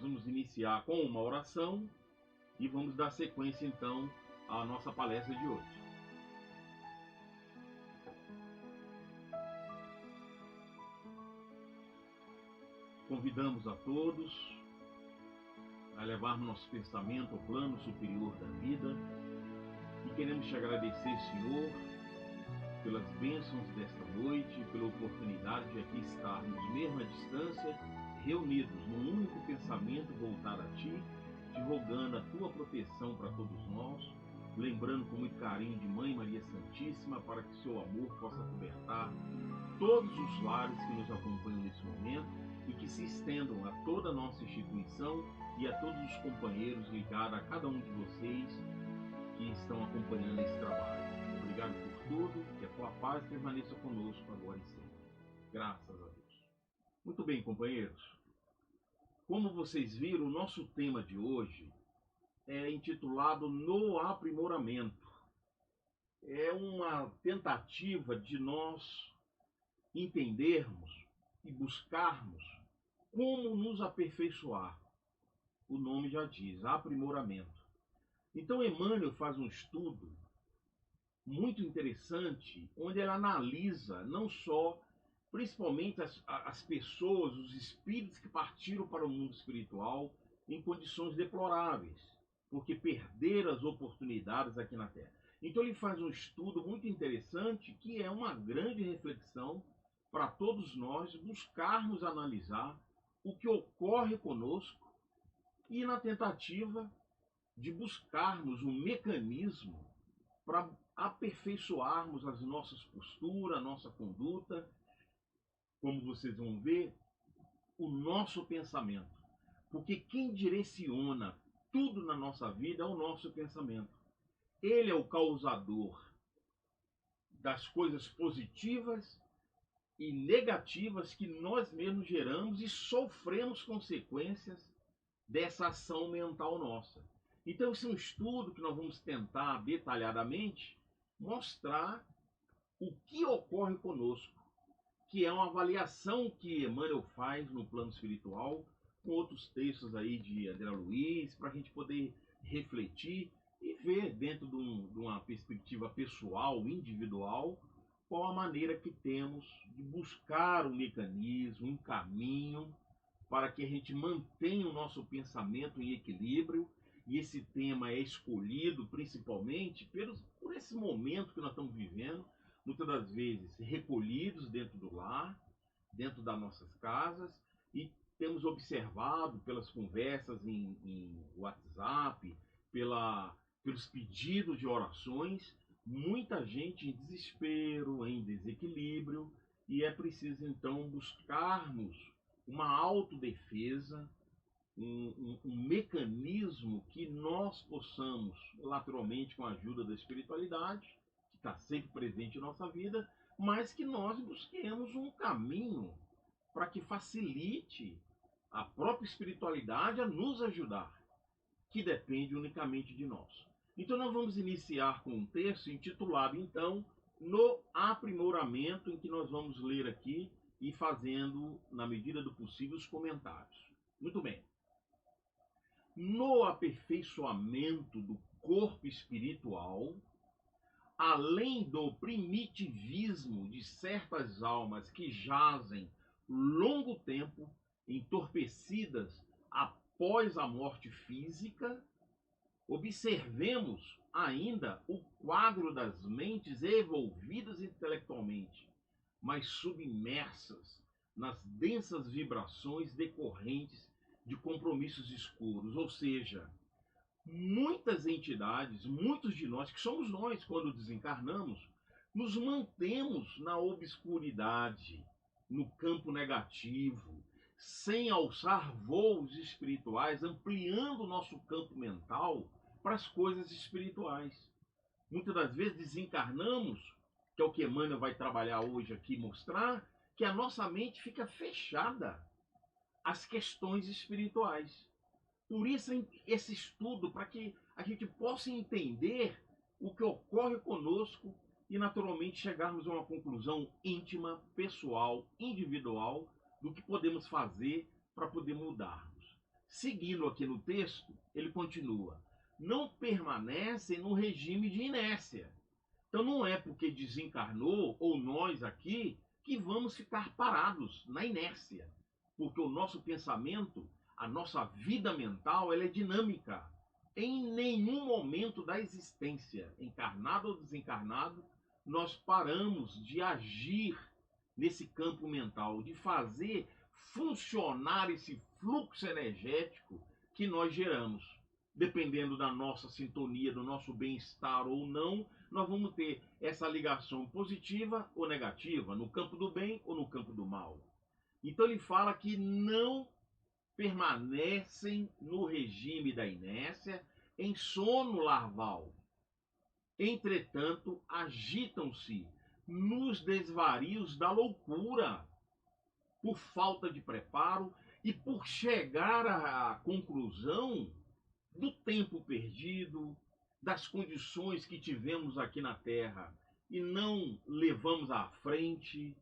vamos iniciar com uma oração e vamos dar sequência então à nossa palestra de hoje. Convidamos a todos a levarmos nosso pensamento ao plano superior da vida e queremos te agradecer, Senhor, pelas bênçãos desta noite, pela oportunidade de aqui estarmos, mesmo à distância, reunidos num único pensamento voltado a Ti, te rogando a Tua proteção para todos nós, lembrando com muito carinho de Mãe Maria Santíssima, para que Seu amor possa cobertar todos os lares que nos acompanham nesse momento e que se estendam a toda a nossa instituição e a todos os companheiros ligados, a cada um de vocês que estão acompanhando esse trabalho. Obrigado por tudo, que a Tua paz permaneça conosco agora e sempre. Graças a Deus. Muito bem, companheiros. Como vocês viram, o nosso tema de hoje é intitulado No Aprimoramento. É uma tentativa de nós entendermos e buscarmos como nos aperfeiçoar. O nome já diz, aprimoramento. Então Emmanuel faz um estudo muito interessante, onde ela analisa não só, principalmente as pessoas, os espíritos que partiram para o mundo espiritual em condições deploráveis, porque perderam as oportunidades aqui na Terra. Então ele faz um estudo muito interessante, que é uma grande reflexão para todos nós buscarmos analisar o que ocorre conosco e na tentativa de buscarmos um mecanismo para aperfeiçoarmos as nossas posturas, a nossa conduta, como vocês vão ver, o nosso pensamento. Porque quem direciona tudo na nossa vida é o nosso pensamento. Ele é o causador das coisas positivas e negativas que nós mesmos geramos e sofremos consequências dessa ação mental nossa. Então, esse é um estudo que nós vamos tentar detalhadamente mostrar o que ocorre conosco, que é uma avaliação que Emmanuel faz no plano espiritual, com outros textos aí de André Luiz, para a gente poder refletir e ver dentro de uma perspectiva pessoal, individual, qual a maneira que temos de buscar um mecanismo, um caminho, para que a gente mantenha o nosso pensamento em equilíbrio. E esse tema é escolhido principalmente por esse momento que nós estamos vivendo, muitas das vezes recolhidos dentro do lar, dentro das nossas casas, e temos observado pelas conversas em WhatsApp, pelos pedidos de orações, muita gente em desespero, em desequilíbrio, e é preciso então buscarmos uma autodefesa, um mecanismo que nós possamos, naturalmente com a ajuda da espiritualidade, que está sempre presente em nossa vida, mas que nós busquemos um caminho para que facilite a própria espiritualidade a nos ajudar, que depende unicamente de nós. Então nós vamos iniciar com um texto intitulado, então, No Aprimoramento, em que nós vamos ler aqui e fazendo, na medida do possível, os comentários. Muito bem. No aperfeiçoamento do corpo espiritual, além do primitivismo de certas almas que jazem longo tempo entorpecidas após a morte física, observemos ainda o quadro das mentes evolvidas intelectualmente, mas submersas nas densas vibrações decorrentes de compromissos escuros, ou seja, muitas entidades, muitos de nós, que somos nós quando desencarnamos, nos mantemos na obscuridade, no campo negativo, sem alçar voos espirituais, ampliando o nosso campo mental para as coisas espirituais. Muitas das vezes desencarnamos, que é o que Emmanuel vai trabalhar hoje aqui, mostrar que a nossa mente fica fechada às questões espirituais. Por isso esse estudo, para que a gente possa entender o que ocorre conosco e naturalmente chegarmos a uma conclusão íntima, pessoal, individual, do que podemos fazer para poder mudarmos. Seguindo aqui no texto, ele continua: não permanecem no regime de inércia. Então não é porque desencarnou, ou nós aqui, que vamos ficar parados na inércia. Porque o nosso pensamento, a nossa vida mental, ela é dinâmica. Em nenhum momento da existência, encarnado ou desencarnado, nós paramos de agir nesse campo mental, de fazer funcionar esse fluxo energético que nós geramos. Dependendo da nossa sintonia, do nosso bem-estar ou não, nós vamos ter essa ligação positiva ou negativa, no campo do bem ou no campo do mal. Então ele fala que não permanecem no regime da inércia, em sono larval. Entretanto, agitam-se nos desvarios da loucura, por falta de preparo e por chegar à conclusão do tempo perdido, das condições que tivemos aqui na Terra e não levamos à frente,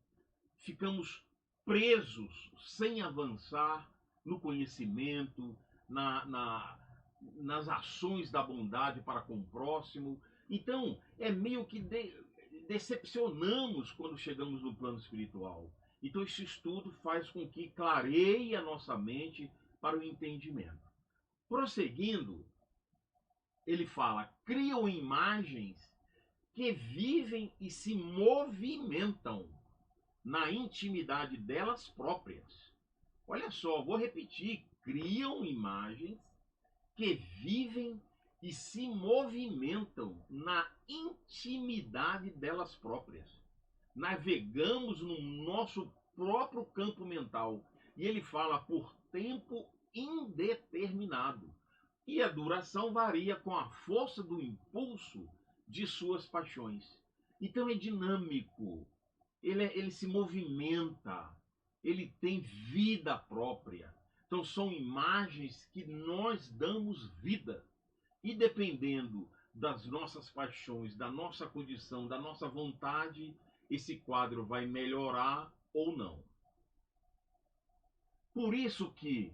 ficamos presos sem avançar no conhecimento, nas ações da bondade para com o próximo. Então, é meio que decepcionamos quando chegamos no plano espiritual. Então, esse estudo faz com que clareie a nossa mente para o entendimento. Prosseguindo, ele fala: criam imagens que vivem e se movimentam na intimidade delas próprias. Olha só, vou repetir: criam imagens que vivem e se movimentam na intimidade delas próprias. Navegamos no nosso próprio campo mental. E ele fala por tempo indeterminado. E a duração varia com a força do impulso de suas paixões. Então é dinâmico, ele se movimenta, ele tem vida própria. Então são imagens que nós damos vida. E dependendo das nossas paixões, da nossa condição, da nossa vontade, esse quadro vai melhorar ou não. Por isso que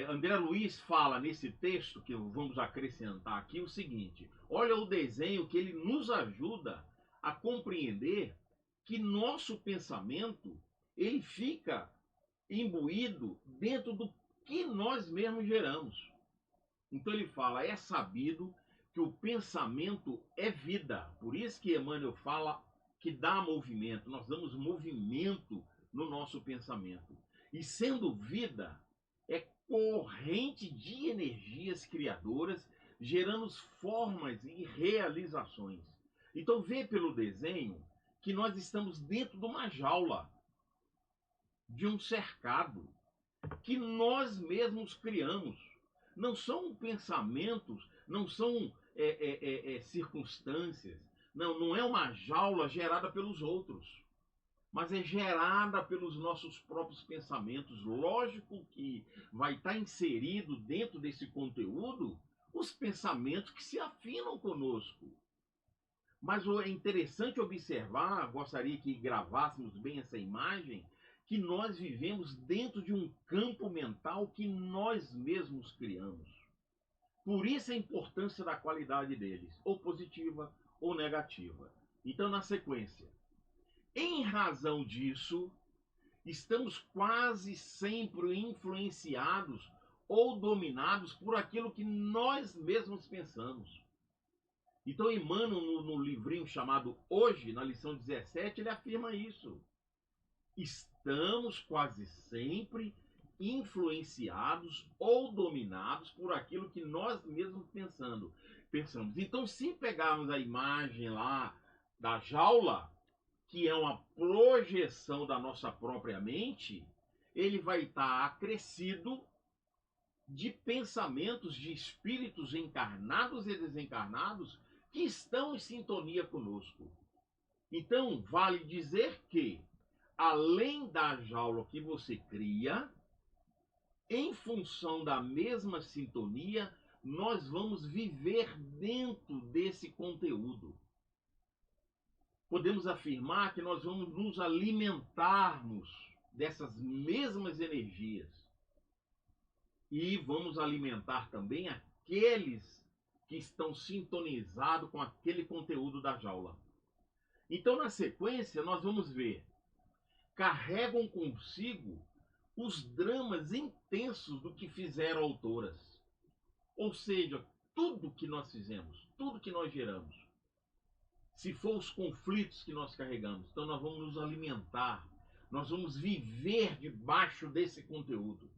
André Luiz fala nesse texto, que vamos acrescentar aqui, o seguinte: olha o desenho que ele nos ajuda a compreender que nosso pensamento ele fica imbuído dentro do que nós mesmos geramos. Então ele fala: é sabido que o pensamento é vida. Por isso que Emmanuel fala que dá movimento, nós damos movimento no nosso pensamento. E sendo vida, é corrente de energias criadoras, gerando formas e realizações. Então vê pelo desenho que nós estamos dentro de uma jaula, de um cercado, que nós mesmos criamos. Não são pensamentos, não são circunstâncias, não é uma jaula gerada pelos outros, mas é gerada pelos nossos próprios pensamentos. Lógico que vai estar inserido dentro desse conteúdo os pensamentos que se afinam conosco. Mas é interessante observar, gostaria que gravássemos bem essa imagem, que nós vivemos dentro de um campo mental que nós mesmos criamos. Por isso a importância da qualidade deles, ou positiva ou negativa. Então, na sequência: em razão disso, estamos quase sempre influenciados ou dominados por aquilo que nós mesmos pensamos. Então, Emmanuel, no livrinho chamado Hoje, na lição 17, ele afirma isso. Estamos quase sempre influenciados ou dominados por aquilo que nós mesmos pensamos. Então, se pegarmos a imagem lá da jaula, que é uma projeção da nossa própria mente, ele vai estar acrescido de pensamentos de espíritos encarnados e desencarnados que estão em sintonia conosco. Então, vale dizer que, além da jaula que você cria, em função da mesma sintonia, nós vamos viver dentro desse conteúdo. Podemos afirmar que nós vamos nos alimentarmos dessas mesmas energias e vamos alimentar também aqueles que estão sintonizados com aquele conteúdo da jaula. Então, na sequência, nós vamos ver, carregam consigo os dramas intensos do que fizeram autoras. Ou seja, tudo que nós fizemos, tudo que nós geramos, se for os conflitos que nós carregamos, então nós vamos nos alimentar, nós vamos viver debaixo desse conteúdo.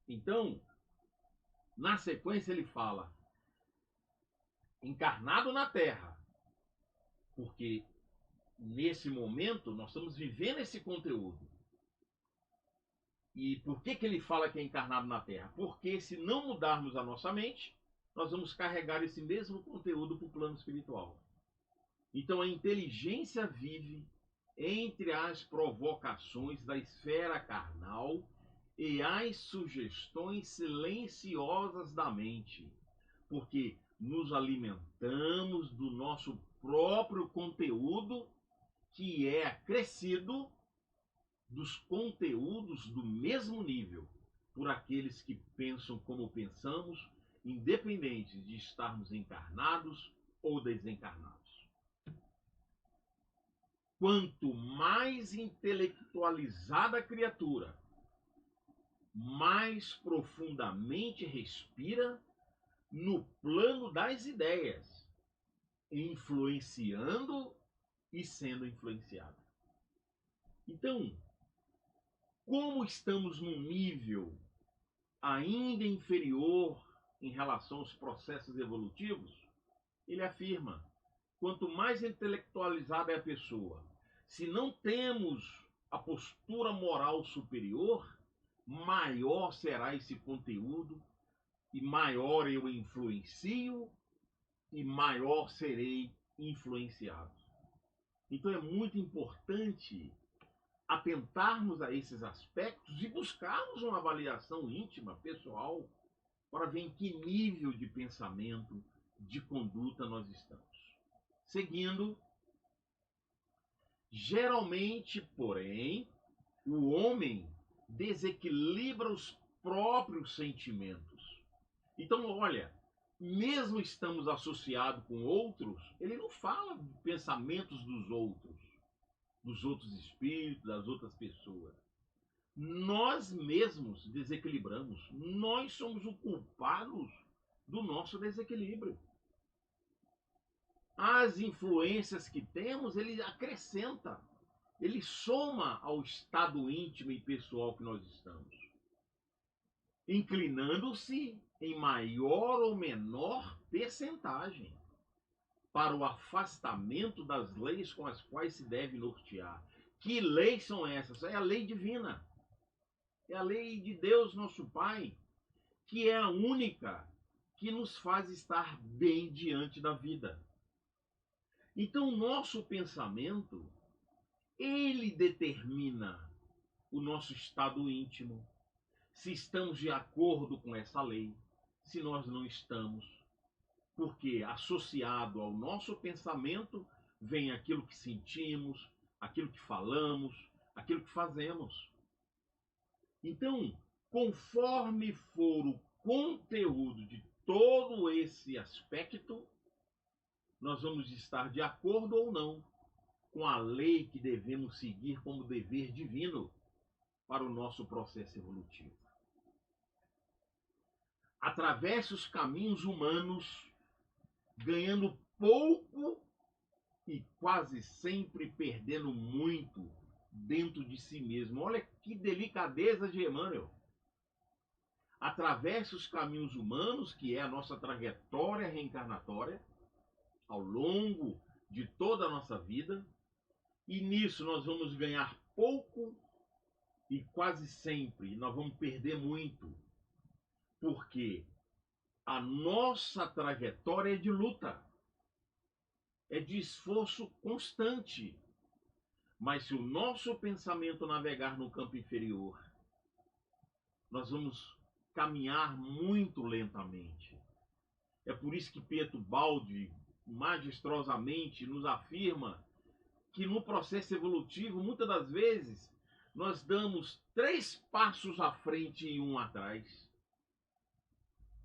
Então, na sequência ele fala, encarnado na Terra, porque nesse momento nós estamos vivendo esse conteúdo. E por que ele fala que é encarnado na Terra? Porque se não mudarmos a nossa mente, nós vamos carregar esse mesmo conteúdo para o plano espiritual. Então a inteligência vive entre as provocações da esfera carnal e as sugestões silenciosas da mente, porque nos alimentamos do nosso próprio conteúdo, que é acrescido dos conteúdos do mesmo nível, por aqueles que pensam como pensamos, independente de estarmos encarnados ou desencarnados. Quanto mais intelectualizada a criatura, mais profundamente respira no plano das ideias, influenciando e sendo influenciada. Então, como estamos num nível ainda inferior em relação aos processos evolutivos, ele afirma, quanto mais intelectualizada é a pessoa, se não temos a postura moral superior, maior será esse conteúdo e maior eu influencio e maior serei influenciado. Então é muito importante atentarmos a esses aspectos e buscarmos uma avaliação íntima, pessoal, para ver em que nível de pensamento, de conduta nós estamos. Seguindo, geralmente, porém, o homem desequilibra os próprios sentimentos. Então, olha, mesmo estamos associados com outros, ele não fala de pensamentos dos outros espíritos, das outras pessoas. Nós mesmos desequilibramos. Nós somos os culpados do nosso desequilíbrio. As influências que temos, ele acrescenta, ele soma ao estado íntimo e pessoal que nós estamos, inclinando-se em maior ou menor percentagem para o afastamento das leis com as quais se deve nortear. Que leis são essas? É a lei divina. É a lei de Deus, nosso Pai, que é a única que nos faz estar bem diante da vida. Então, o nosso pensamento, ele determina o nosso estado íntimo, se estamos de acordo com essa lei, se nós não estamos, porque associado ao nosso pensamento vem aquilo que sentimos, aquilo que falamos, aquilo que fazemos. Então, conforme for o conteúdo de todo esse aspecto, nós vamos estar de acordo ou não com a lei que devemos seguir como dever divino para o nosso processo evolutivo. Atravessa os caminhos humanos, ganhando pouco e quase sempre perdendo muito dentro de si mesmo. Olha que delicadeza de Emmanuel. Atravessa os caminhos humanos, que é a nossa trajetória reencarnatória, ao longo de toda a nossa vida, e nisso nós vamos ganhar pouco e quase sempre nós vamos perder muito, porque a nossa trajetória é de luta, é de esforço constante. Mas se o nosso pensamento navegar no campo inferior, nós vamos caminhar muito lentamente. É por isso que Pietro Baldi magistrosamente nos afirma que no processo evolutivo, muitas das vezes, nós damos 3 passos à frente e 1 atrás.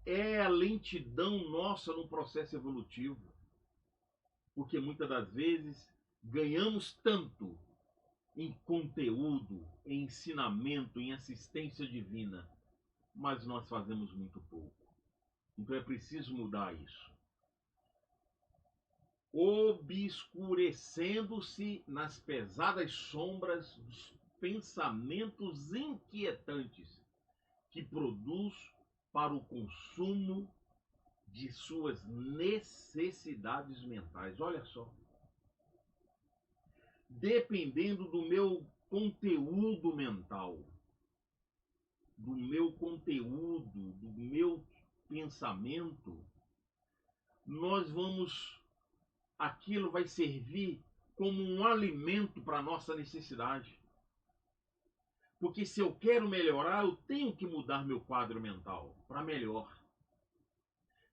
É a lentidão nossa no processo evolutivo. Porque muitas das vezes ganhamos tanto em conteúdo, em ensinamento, em assistência divina, mas nós fazemos muito pouco. Então é preciso mudar isso. Obscurecendo-se nas pesadas sombras dos pensamentos inquietantes que produz para o consumo de suas necessidades mentais. Olha só. Dependendo do meu conteúdo mental, do meu conteúdo, do meu pensamento, nós vamos, aquilo vai servir como um alimento para a nossa necessidade. Porque se eu quero melhorar, eu tenho que mudar meu quadro mental para melhor.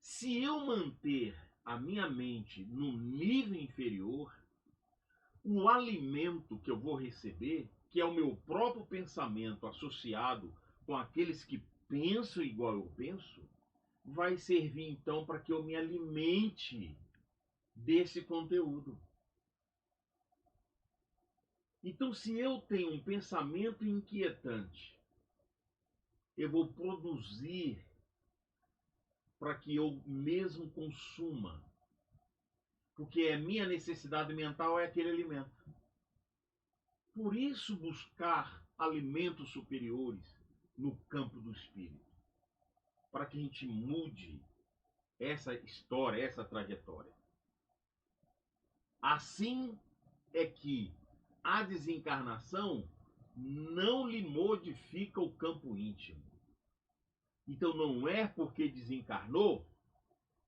Se eu manter a minha mente no nível inferior, o alimento que eu vou receber, que é o meu próprio pensamento associado com aqueles que pensam igual eu penso, vai servir então para que eu me alimente desse conteúdo. Então, se eu tenho um pensamento inquietante, eu vou produzir para que eu mesmo consuma, porque a minha necessidade mental é aquele alimento. Por isso, buscar alimentos superiores no campo do espírito, para que a gente mude essa história, essa trajetória. Assim é que a desencarnação não lhe modifica o campo íntimo. Então não é porque desencarnou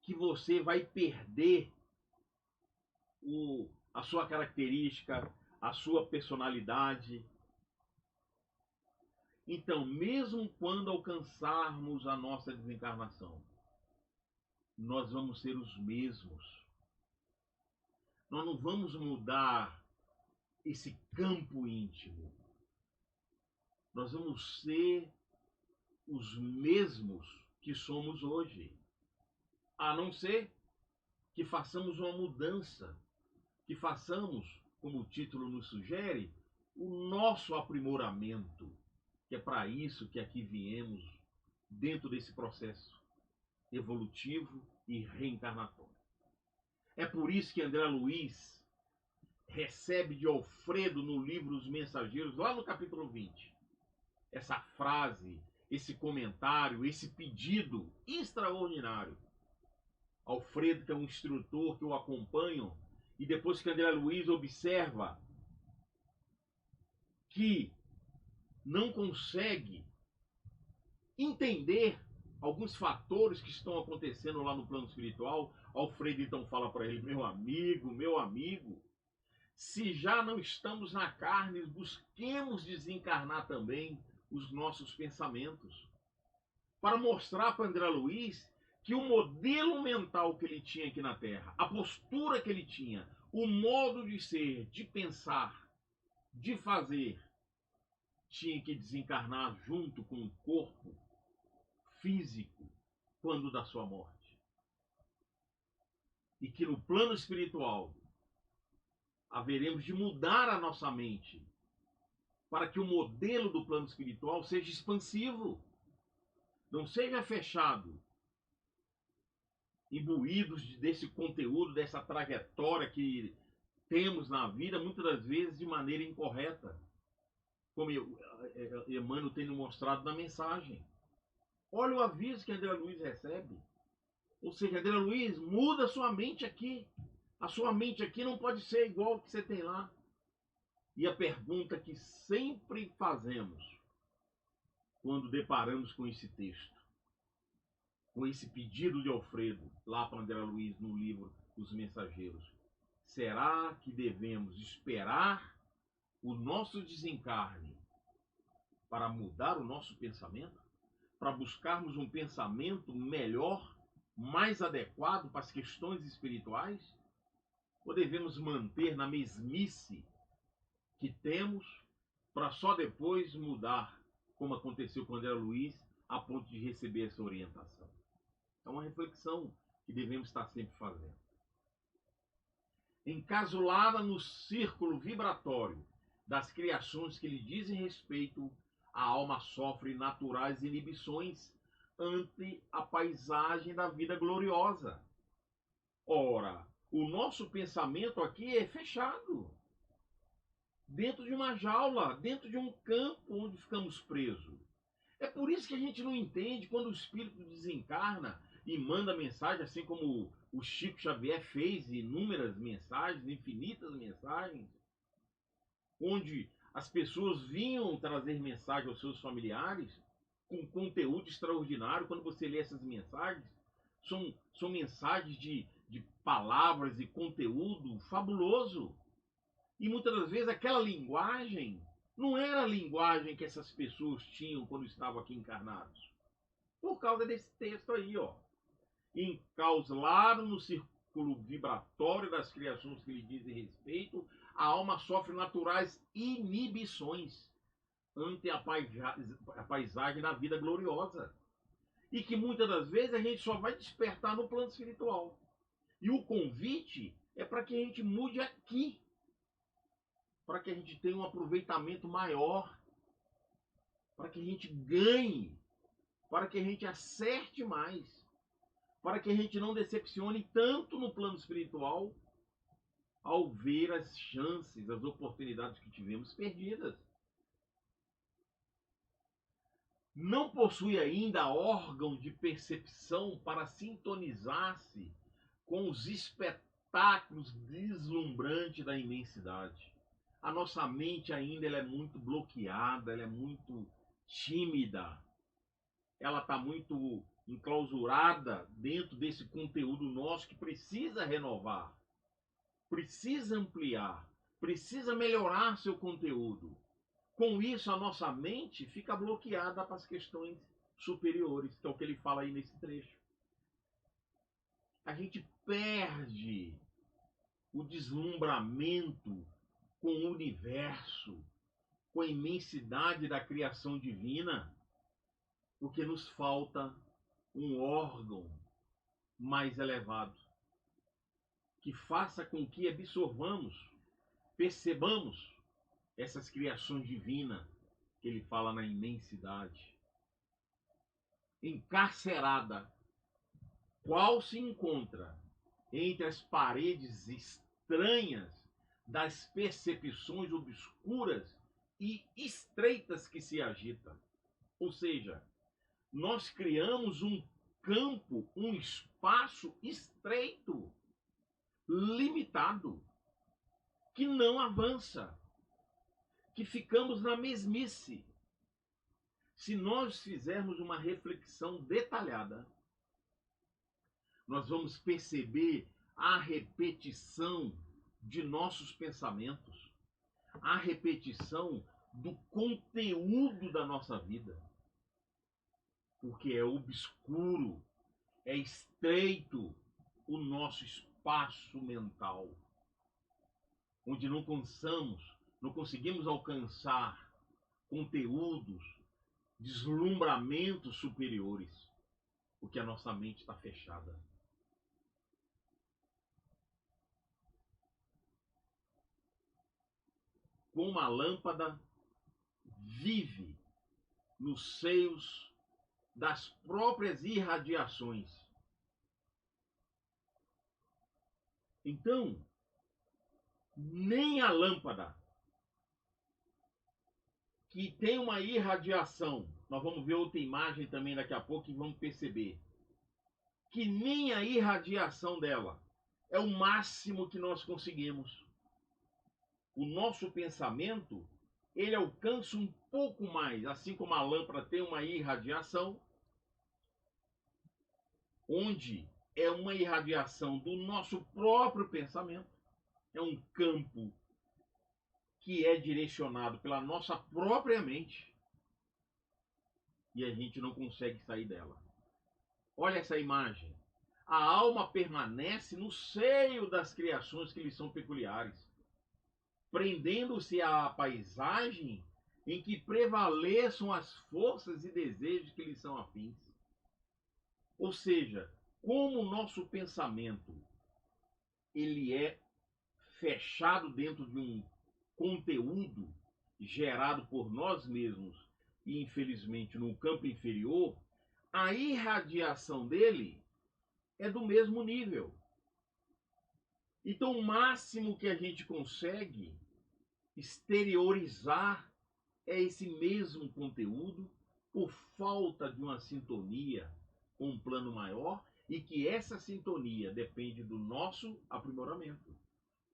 que você vai perder a sua característica, a sua personalidade. Então, mesmo quando alcançarmos a nossa desencarnação, nós vamos ser os mesmos. Nós não vamos mudar esse campo íntimo. Nós vamos ser os mesmos que somos hoje. A não ser que façamos uma mudança, que façamos, como o título nos sugere, o nosso aprimoramento, que é para isso que aqui viemos, dentro desse processo evolutivo e reencarnatório. É por isso que André Luiz recebe de Alfredo no livro Os Mensageiros, lá no capítulo 20, essa frase, esse comentário, esse pedido extraordinário. Alfredo, que é um instrutor que eu acompanho, e depois que André Luiz observa que não consegue entender alguns fatores que estão acontecendo lá no plano espiritual, Alfredo então fala para ele: meu amigo, se já não estamos na carne, busquemos desencarnar também os nossos pensamentos, para mostrar para André Luiz que o modelo mental que ele tinha aqui na Terra, a postura que ele tinha, o modo de ser, de pensar, de fazer, tinha que desencarnar junto com o corpo físico quando da sua morte. E que no plano espiritual haveremos de mudar a nossa mente para que o modelo do plano espiritual seja expansivo, não seja fechado, imbuídos desse conteúdo, dessa trajetória que temos na vida, muitas das vezes de maneira incorreta, como Emmanuel tem mostrado na mensagem. Olha o aviso que André Luiz recebe. Ou seja, André Luiz, muda a sua mente aqui. A sua mente aqui não pode ser igual ao que você tem lá. E a pergunta que sempre fazemos quando deparamos com esse texto, com esse pedido de Alfredo, lá para André Luiz no livro Os Mensageiros: será que devemos esperar o nosso desencarne para mudar o nosso pensamento? Para buscarmos um pensamento melhor, mais adequado para as questões espirituais? ou devemos manter na mesmice que temos para só depois mudar, como aconteceu com André Luiz, a ponto de receber essa orientação? É uma reflexão que devemos estar sempre fazendo. Encasulada no círculo vibratório das criações que lhe dizem respeito, a alma sofre naturais inibições ante a paisagem da vida gloriosa. Ora, o nosso pensamento aqui é fechado, dentro de uma jaula, dentro de um campo onde ficamos presos. É por isso que a gente não entende quando o espírito desencarna e manda mensagem, assim como o Chico Xavier fez inúmeras mensagens, infinitas mensagens, onde as pessoas vinham trazer mensagem aos seus familiares com conteúdo extraordinário. Quando você lê essas mensagens, são mensagens de palavras e conteúdo fabuloso. E muitas das vezes aquela linguagem não era a linguagem que essas pessoas tinham quando estavam aqui encarnados. Por causa desse texto aí, ó. Encauslado no círculo vibratório das criações que lhe dizem respeito, a alma sofre naturais inibições ante a paisagem da vida gloriosa. E que muitas das vezes a gente só vai despertar no plano espiritual. E o convite é para que a gente mude aqui, para que a gente tenha um aproveitamento maior, para que a gente ganhe, para que a gente acerte mais, para que a gente não decepcione tanto no plano espiritual ao ver as chances, as oportunidades que tivemos perdidas. Não possui ainda órgão de percepção para sintonizar-se com os espetáculos deslumbrantes da imensidade. A nossa mente ainda ela é muito bloqueada, ela é muito tímida, ela está muito enclausurada dentro desse conteúdo nosso que precisa renovar, precisa ampliar, precisa melhorar seu conteúdo. Com isso, a nossa mente fica bloqueada para as questões superiores, que é o que ele fala aí nesse trecho. A gente perde o deslumbramento com o universo, com a imensidade da criação divina, porque nos falta um órgão mais elevado que faça com que absorvamos, percebamos essas criações divinas que ele fala na imensidade. Encarcerada, qual se encontra entre as paredes estranhas das percepções obscuras e estreitas que se agitam. Ou seja, nós criamos um campo, um espaço estreito, limitado, que não avança, que ficamos na mesmice. Se nós fizermos uma reflexão detalhada, nós vamos perceber a repetição de nossos pensamentos, a repetição do conteúdo da nossa vida. Porque é obscuro, é estreito o nosso espaço mental, onde não conseguimos alcançar conteúdos, deslumbramentos superiores, porque a nossa mente está fechada. Como a lâmpada vive nos seios das próprias irradiações. Então, nem a lâmpada, que tem uma irradiação, nós vamos ver outra imagem também daqui a pouco e vamos perceber que nem a irradiação dela é o máximo que nós conseguimos. O nosso pensamento, ele alcança um pouco mais, assim como a lâmpada tem uma irradiação, onde é uma irradiação do nosso próprio pensamento, é um campo que é direcionado pela nossa própria mente e a gente não consegue sair dela. Olha essa imagem. a alma permanece no seio das criações que lhe são peculiares, prendendo-se à paisagem em que prevaleçam as forças e desejos que lhe são afins. Ou seja, como o nosso pensamento ele é fechado dentro de um conteúdo gerado por nós mesmos e infelizmente no campo inferior, a irradiação dele é do mesmo nível. Então, o máximo que a gente consegue exteriorizar é esse mesmo conteúdo por falta de uma sintonia com um plano maior e que essa sintonia depende do nosso aprimoramento,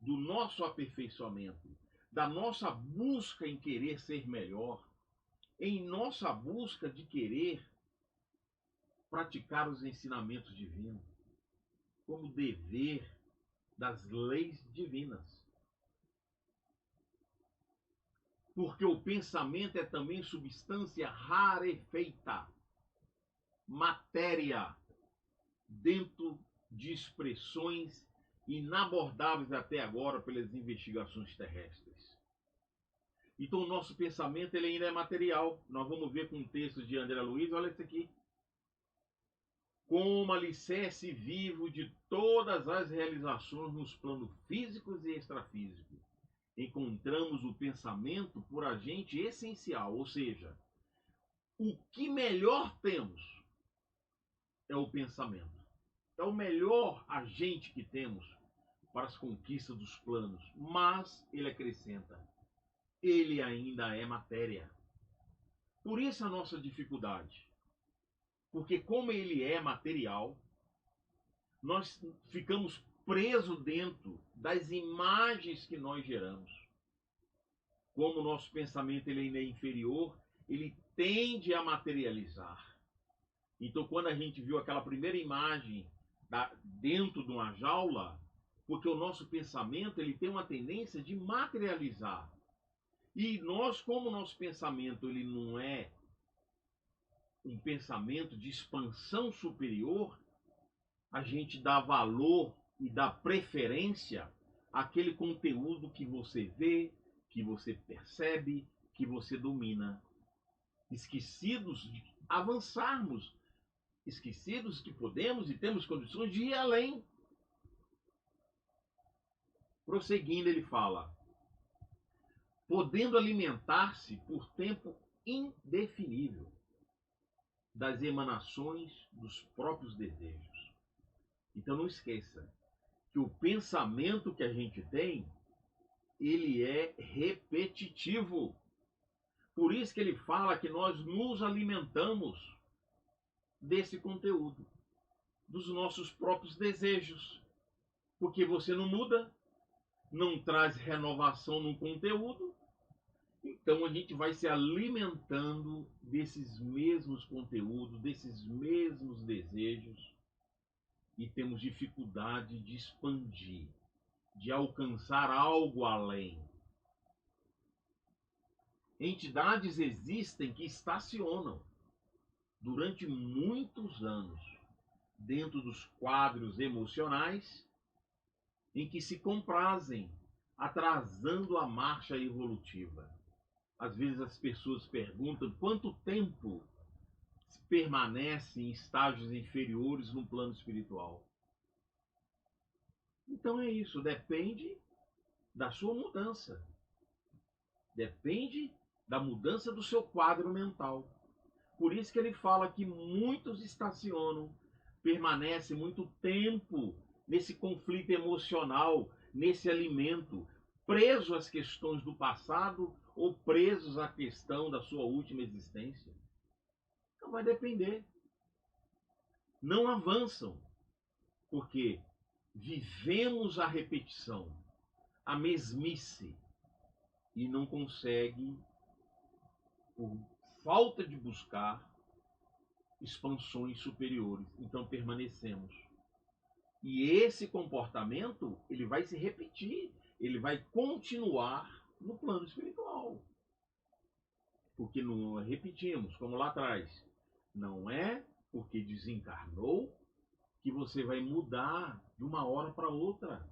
do nosso aperfeiçoamento, da nossa busca em querer ser melhor, em nossa busca de querer praticar os ensinamentos divinos como dever das leis divinas. Porque o pensamento é também substância rarefeita, matéria, dentro de expressões inabordáveis até agora pelas investigações terrestres. Então o nosso pensamento ele ainda é material. Nós vamos ver com o texto de André Luiz, olha isso aqui. Como alicerce vivo de todas as realizações nos planos físicos e extrafísicos, encontramos o pensamento por agente essencial, ou seja, o que melhor temos é o pensamento. É o melhor agente que temos para as conquistas dos planos, mas ele acrescenta, ele ainda é matéria. Por isso a nossa dificuldade. Porque como ele é material, nós ficamos presos dentro das imagens que nós geramos. Como o nosso pensamento ele ainda é inferior, ele tende a materializar. Então, quando a gente viu aquela primeira imagem dentro de uma jaula, porque o nosso pensamento ele tem uma tendência de materializar. E nós, como o nosso pensamento ele não é um pensamento de expansão superior, a gente dá valor e dá preferência àquele conteúdo que você vê, que você percebe, que você domina. Esquecidos de avançarmos, esquecidos que podemos e temos condições de ir além. Prosseguindo, ele fala: podendo alimentar-se por tempo indefinível das emanações dos próprios desejos. Então não esqueça que o pensamento que a gente tem, ele é repetitivo. Por isso que ele fala que nós nos alimentamos desse conteúdo, dos nossos próprios desejos. Porque você não muda, não traz renovação no conteúdo, então a gente vai se alimentando desses mesmos conteúdos, desses mesmos desejos e temos dificuldade de expandir, de alcançar algo além. Entidades existem que estacionam durante muitos anos dentro dos quadros emocionais em que se comprazem, atrasando a marcha evolutiva. Às vezes as pessoas perguntam quanto tempo se permanece em estágios inferiores no plano espiritual. Então é isso, depende da sua mudança. Depende da mudança do seu quadro mental. Por isso que ele fala que muitos estacionam, permanecem muito tempo nesse conflito emocional, nesse alimento, presos às questões do passado ou presos à questão da sua última existência. Então vai depender. Não avançam, porque vivemos a repetição, a mesmice, e não consegue, por falta de buscar, expansões superiores. Então permanecemos. E esse comportamento, ele vai se repetir, ele vai continuar no plano espiritual. Porque não repetimos, como lá atrás, não é porque desencarnou que você vai mudar de uma hora para outra.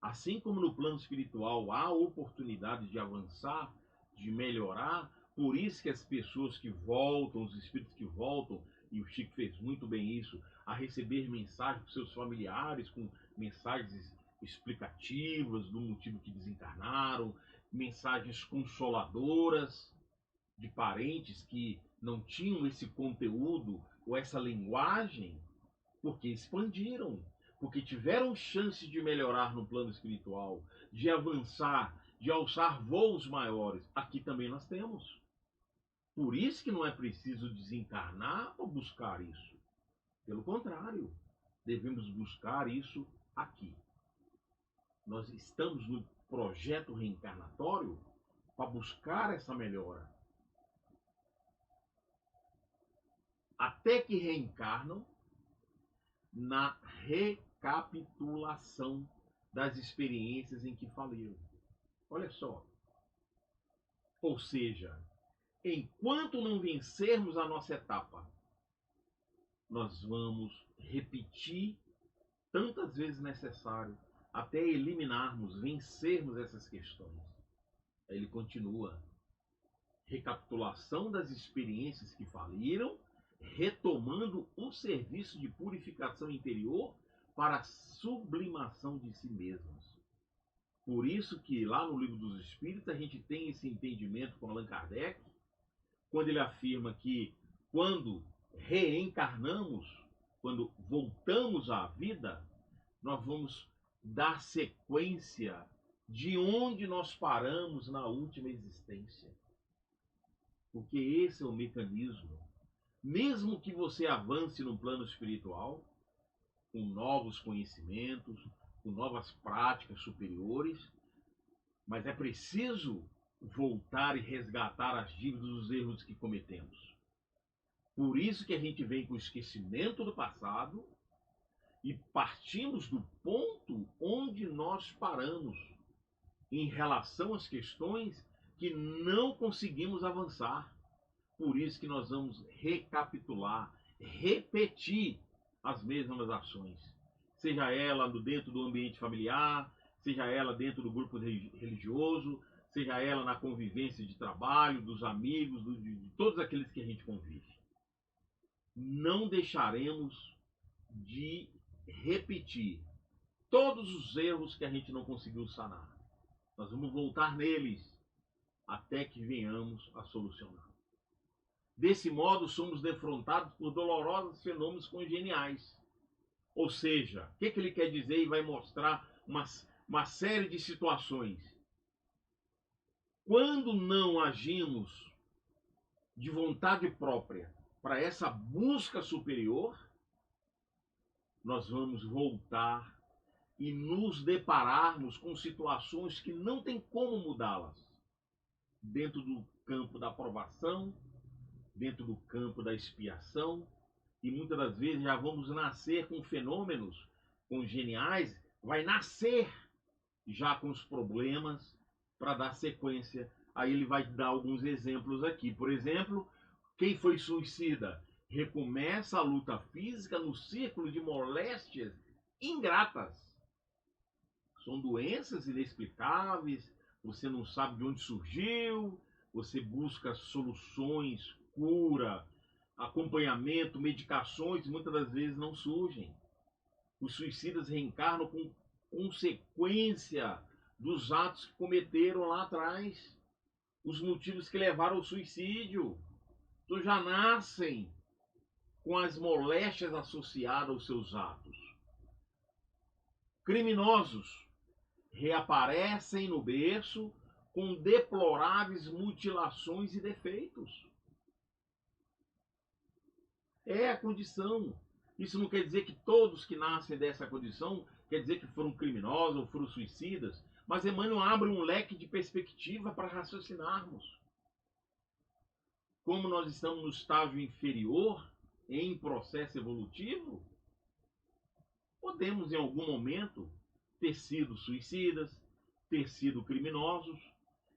Assim como no plano espiritual há oportunidade de avançar, de melhorar, por isso que as pessoas que voltam, os espíritos que voltam, e o Chico fez muito bem isso, a receber mensagens dos seus familiares, com mensagens explicativas do motivo que desencarnaram, mensagens consoladoras de parentes que não tinham esse conteúdo ou essa linguagem, porque expandiram, porque tiveram chance de melhorar no plano espiritual, de avançar, de alçar voos maiores. Aqui também nós temos. Por isso que não é preciso desencarnar para buscar isso. Pelo contrário, devemos buscar isso aqui. Nós estamos no projeto reencarnatório para buscar essa melhora. Até que reencarnam na recapitulação das experiências em que faliram. Olha só. Ou seja, enquanto não vencermos a nossa etapa, nós vamos repetir tantas vezes necessário até eliminarmos, vencermos essas questões. Aí ele continua. Recapitulação das experiências que faliram, retomando o serviço de purificação interior para a sublimação de si mesmos. Por isso que lá no Livro dos Espíritos a gente tem esse entendimento com Allan Kardec, quando ele afirma que quando reencarnamos, quando voltamos à vida, nós vamos dar sequência de onde nós paramos na última existência. Porque esse é o mecanismo. Mesmo que você avance no plano espiritual, com novos conhecimentos, com novas práticas superiores, mas é preciso voltar e resgatar as dívidas dos erros que cometemos. Por isso que a gente vem com o esquecimento do passado e partimos do ponto onde nós paramos em relação às questões que não conseguimos avançar. Por isso que nós vamos recapitular, repetir as mesmas ações. Seja ela dentro do ambiente familiar, seja ela dentro do grupo religioso, seja ela na convivência de trabalho, dos amigos, de todos aqueles que a gente convive. Não deixaremos de repetir todos os erros que a gente não conseguiu sanar. Nós vamos voltar neles até que venhamos a solucionar. Desse modo, somos defrontados por dolorosos fenômenos congeniais. Ou seja, o que ele quer dizer? E vai mostrar uma série de situações. Quando não agimos de vontade própria para essa busca superior, nós vamos voltar e nos depararmos com situações que não tem como mudá-las. Dentro do campo da aprovação, dentro do campo da expiação, e muitas das vezes já vamos nascer com fenômenos congeniais, vai nascer já com os problemas para dar sequência. Aí ele vai dar alguns exemplos aqui. Por exemplo, quem foi suicida recomeça a luta física no círculo de moléstias ingratas. São doenças inexplicáveis, você não sabe de onde surgiu, você busca soluções, cura, acompanhamento, medicações, muitas das vezes não surgem. Os suicidas reencarnam com consequência dos atos que cometeram lá atrás, os motivos que levaram ao suicídio. Então já nascem com as moléstias associadas aos seus atos. Criminosos reaparecem no berço com deploráveis mutilações e defeitos. É a condição. Isso não quer dizer que todos que nascem dessa condição quer dizer que foram criminosos ou foram suicidas, mas Emmanuel abre um leque de perspectiva para raciocinarmos. Como nós estamos no estágio inferior, em processo evolutivo, podemos em algum momento ter sido suicidas, ter sido criminosos,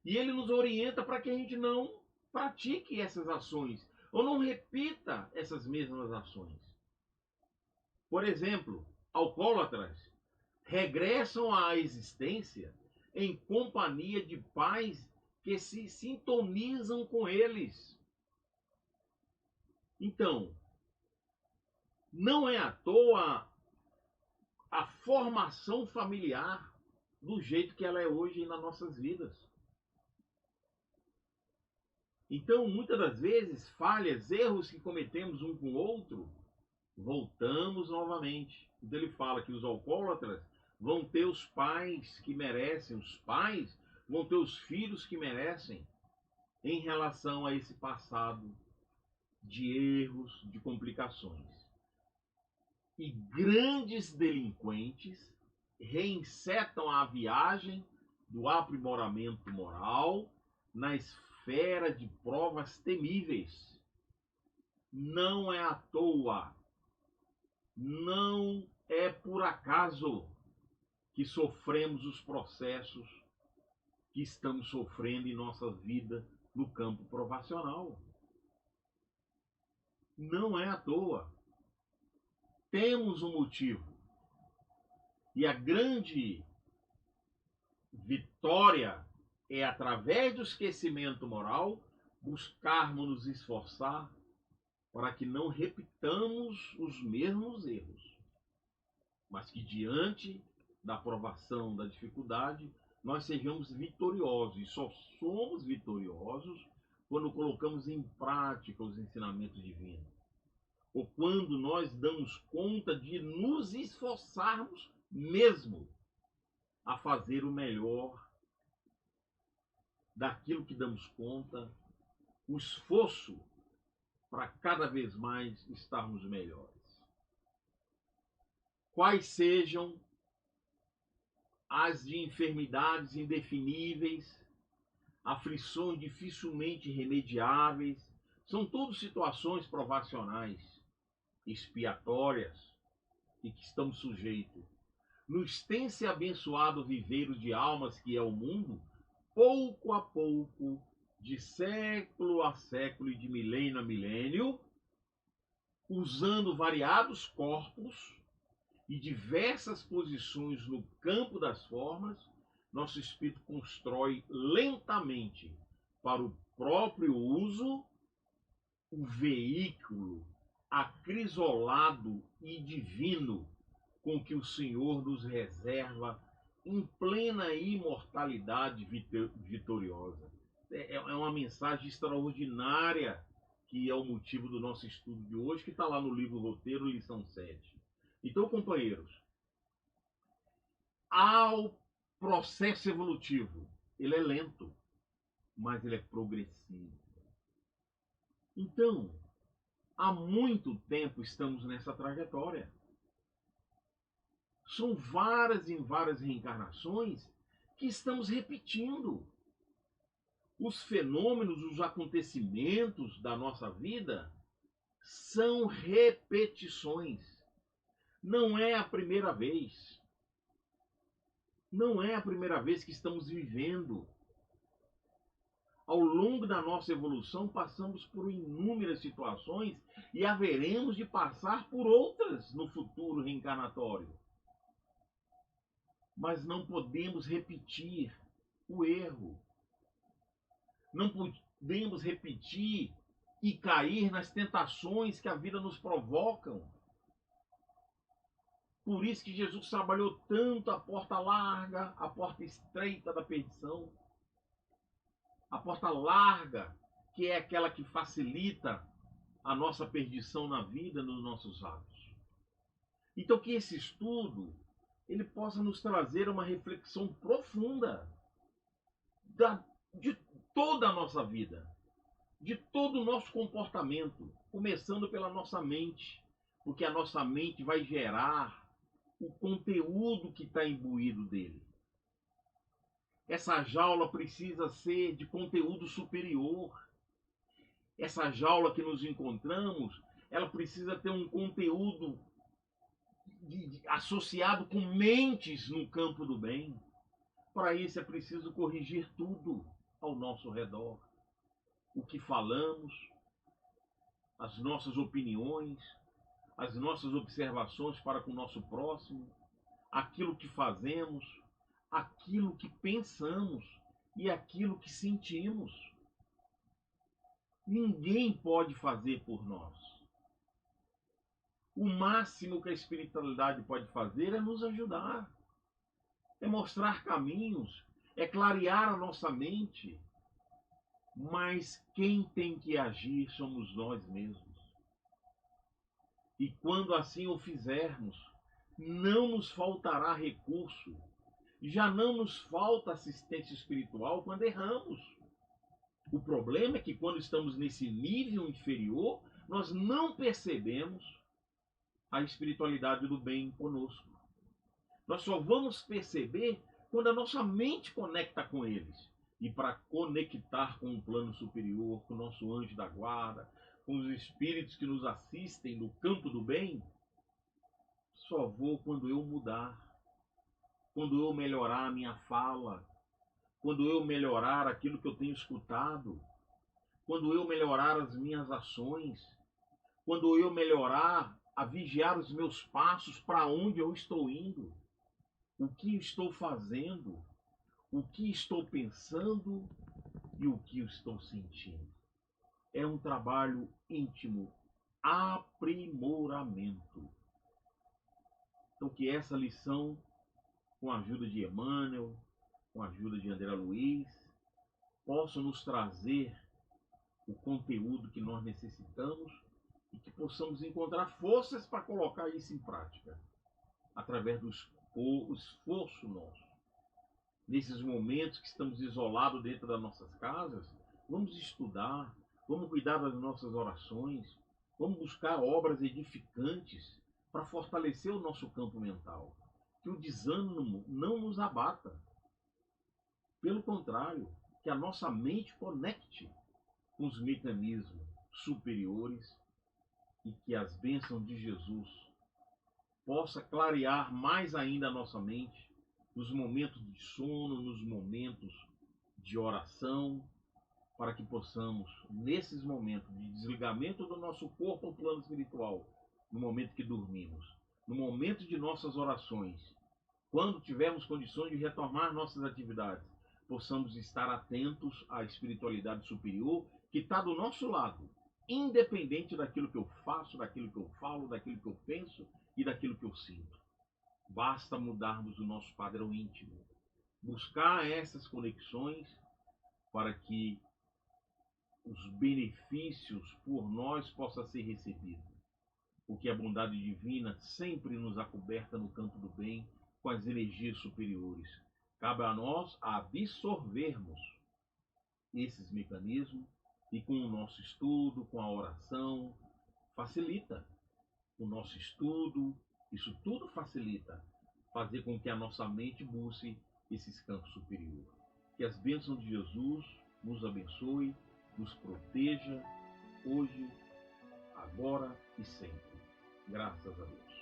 e ele nos orienta para que a gente não pratique essas ações, ou não repita essas mesmas ações. Por exemplo, alcoólatras regressam à existência em companhia de pais que se sintonizam com eles. Então, não é à toa a formação familiar do jeito que ela é hoje nas nossas vidas. Então, muitas das vezes, falhas, erros que cometemos um com o outro, voltamos novamente. Então ele fala que os alcoólatras vão ter os pais que merecem, os pais vão ter os filhos que merecem em relação a esse passado de erros, de complicações. E grandes delinquentes reinsetam a viagem do aprimoramento moral na esfera de provas temíveis. Não é à toa, não é por acaso que sofremos os processos que estamos sofrendo em nossa vida no campo provacional. Não é à toa. Temos um motivo. E a grande vitória é, através do esquecimento moral, buscarmos nos esforçar para que não repitamos os mesmos erros, mas que diante da provação, da dificuldade, nós sejamos vitoriosos. E só somos vitoriosos quando colocamos em prática os ensinamentos divinos. Ou quando nós damos conta de nos esforçarmos mesmo a fazer o melhor daquilo que damos conta, o esforço para cada vez mais estarmos melhores. Quais sejam as de enfermidades indefiníveis, aflições dificilmente remediáveis, são todas situações provacionais, expiatórias e que estamos sujeitos. No extenso e abençoado viveiro de almas que é o mundo, pouco a pouco, de século a século e de milênio a milênio, usando variados corpos e diversas posições no campo das formas, nosso espírito constrói lentamente para o próprio uso o veículo acrisolado e divino com que o Senhor nos reserva em plena imortalidade vitoriosa. É uma mensagem extraordinária que é o motivo do nosso estudo de hoje, que está lá no livro Roteiro, lição 7. Então, companheiros, ao processo evolutivo, ele é lento, mas ele é progressivo. Então, há muito tempo estamos nessa trajetória. São várias e várias reencarnações que estamos repetindo. Os fenômenos, os acontecimentos da nossa vida são repetições. Não é a primeira vez. Não é a primeira vez que estamos vivendo. Ao longo da nossa evolução, passamos por inúmeras situações e haveremos de passar por outras no futuro reencarnatório. Mas não podemos repetir o erro. Não podemos repetir e cair nas tentações que a vida nos provocam. Por isso que Jesus trabalhou tanto a porta larga, a porta estreita da perdição. A porta larga, que é aquela que facilita a nossa perdição na vida, nos nossos atos. Então que esse estudo ele possa nos trazer uma reflexão profunda de toda a nossa vida, de todo o nosso comportamento, começando pela nossa mente, porque a nossa mente vai gerar o conteúdo que está imbuído dele. Essa jaula precisa ser de conteúdo superior. Essa jaula que nos encontramos, ela precisa ter um conteúdo associado com mentes no campo do bem. Para isso é preciso corrigir tudo ao nosso redor. O que falamos, as nossas opiniões, as nossas observações para com o nosso próximo, aquilo que fazemos, aquilo que pensamos e aquilo que sentimos. Ninguém pode fazer por nós. O máximo que a espiritualidade pode fazer é nos ajudar, é mostrar caminhos, é clarear a nossa mente. Mas quem tem que agir somos nós mesmos. E quando assim o fizermos, não nos faltará recurso, já não nos falta assistência espiritual quando erramos. O problema é que quando estamos nesse nível inferior, nós não percebemos a espiritualidade do bem conosco. Nós só vamos perceber quando a nossa mente conecta com eles. E para conectar com o plano superior, com o nosso anjo da guarda, com os espíritos que nos assistem no campo do bem, só vou quando eu mudar, quando eu melhorar a minha fala, quando eu melhorar aquilo que eu tenho escutado, quando eu melhorar as minhas ações, quando eu melhorar a vigiar os meus passos, para onde eu estou indo, o que estou fazendo, o que estou pensando e o que estou sentindo. É um trabalho íntimo, aprimoramento. Então que essa lição, com a ajuda de Emmanuel, com a ajuda de André Luiz, possa nos trazer o conteúdo que nós necessitamos e que possamos encontrar forças para colocar isso em prática, através do esforço nosso. Nesses momentos que estamos isolados dentro das nossas casas, vamos estudar, vamos cuidar das nossas orações, vamos buscar obras edificantes para fortalecer o nosso campo mental. Que o desânimo não nos abata. Pelo contrário, que a nossa mente conecte com os mecanismos superiores e que as bênçãos de Jesus possa clarear mais ainda a nossa mente nos momentos de sono, nos momentos de oração, para que possamos, nesses momentos de desligamento do nosso corpo ao plano espiritual, no momento que dormimos, no momento de nossas orações, quando tivermos condições de retomar nossas atividades, possamos estar atentos à espiritualidade superior que está do nosso lado, independente daquilo que eu faço, daquilo que eu falo, daquilo que eu penso e daquilo que eu sinto. Basta mudarmos o nosso padrão íntimo, buscar essas conexões para que os benefícios por nós possam ser recebidos. Porque a bondade divina sempre nos acoberta no campo do bem com as energias superiores. Cabe a nós absorvermos esses mecanismos e com o nosso estudo, com a oração, facilita o nosso estudo. Isso tudo facilita fazer com que a nossa mente busque esses campos superiores. Que as bênçãos de Jesus nos abençoe, nos proteja, hoje, agora e sempre. Graças a Deus.